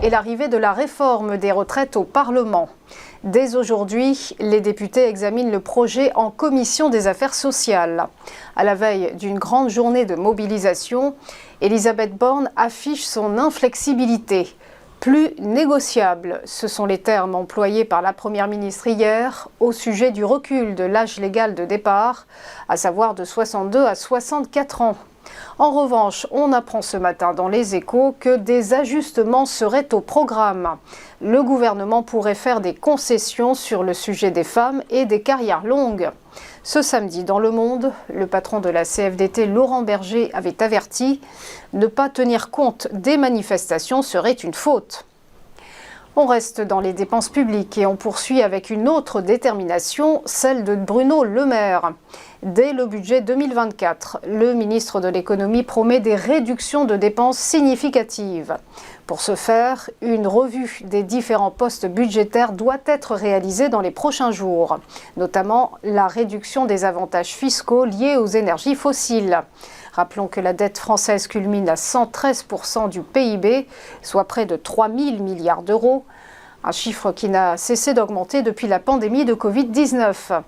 et l'arrivée de la réforme des retraites au Parlement. Dès aujourd'hui, les députés examinent le projet en commission des affaires sociales. À la veille d'une grande journée de mobilisation, Elisabeth Borne affiche son inflexibilité. Plus négociable, ce sont les termes employés par la Première ministre hier au sujet du recul de l'âge légal de départ, à savoir de 62 à 64 ans. En revanche, on apprend ce matin dans Les Échos que des ajustements seraient au programme. Le gouvernement pourrait faire des concessions sur le sujet des femmes et des carrières longues. Ce samedi, dans Le Monde, le patron de la CFDT, Laurent Berger, avait averti « Ne pas tenir compte des manifestations serait une faute ». On reste dans les dépenses publiques et on poursuit avec une autre détermination, celle de Bruno Le Maire. Dès le budget 2024, le ministre de l'économie promet des réductions de dépenses significatives. Pour ce faire, une revue des différents postes budgétaires doit être réalisée dans les prochains jours, notamment la réduction des avantages fiscaux liés aux énergies fossiles. Rappelons que la dette française culmine à 113% du PIB, soit près de 3 000 milliards d'euros, un chiffre qui n'a cessé d'augmenter depuis la pandémie de Covid-19.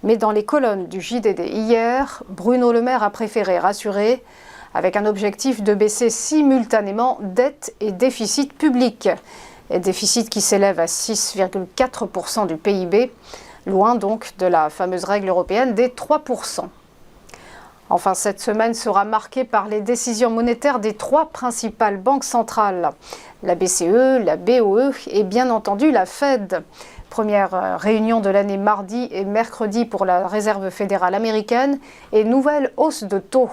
Mais dans les colonnes du JDD hier, Bruno Le Maire a préféré rassurer avec un objectif de baisser simultanément dette et déficit public. Et déficit qui s'élève à 6,4% du PIB, loin donc de la fameuse règle européenne des 3%. Enfin, cette semaine sera marquée par les décisions monétaires des trois principales banques centrales, la BCE, la BOE et bien entendu la Fed. Première réunion de l'année mardi et mercredi pour la Réserve fédérale américaine et nouvelle hausse de taux.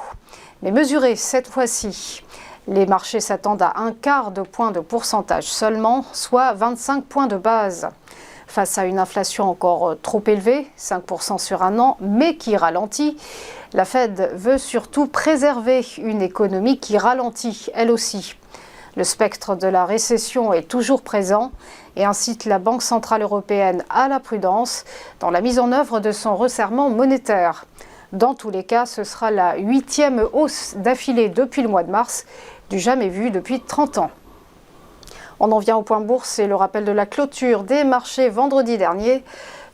Mais mesurée cette fois-ci, les marchés s'attendent à un quart de point de pourcentage seulement, soit 25 points de base. Face à une inflation encore trop élevée, 5% sur un an, mais qui ralentit, la Fed veut surtout préserver une économie qui ralentit, elle aussi. Le spectre de la récession est toujours présent et incite la Banque centrale européenne à la prudence dans la mise en œuvre de son resserrement monétaire. Dans tous les cas, ce sera la 8e hausse d'affilée depuis le mois de mars, du jamais vu depuis 30 ans. On en vient au point bourse et le rappel de la clôture des marchés vendredi dernier.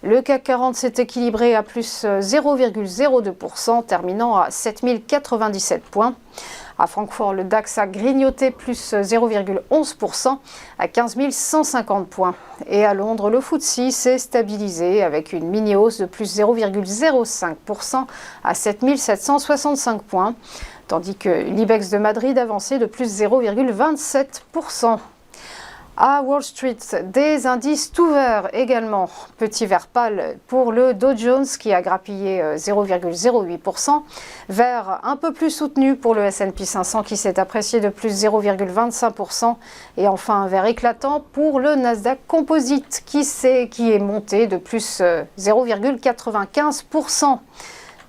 Le CAC 40 s'est équilibré à plus 0,02%, terminant à 7097 points. À Francfort, le DAX a grignoté plus 0,11% à 15 150 points. Et à Londres, le FTSE s'est stabilisé avec une mini-hausse de plus 0,05% à 7 765 points, tandis que l'IBEX de Madrid avançait de plus 0,27%. À Wall Street, des indices tout verts également. Petit vert pâle pour le Dow Jones qui a grappillé 0,08%. Vert un peu plus soutenu pour le S&P 500 qui s'est apprécié de plus 0,25%. Et enfin un vert éclatant pour le Nasdaq Composite qui est monté de plus 0,95%.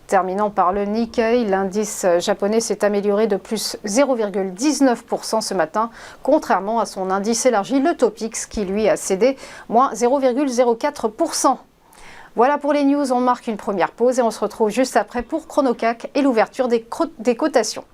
Terminant par le Nikkei, l'indice japonais s'est amélioré de plus 0,19% ce matin, contrairement à son indice élargi, le Topix, qui lui a cédé moins 0,04%. Voilà pour les news, on marque une première pause et on se retrouve juste après pour ChronoCAC et l'ouverture des cotations.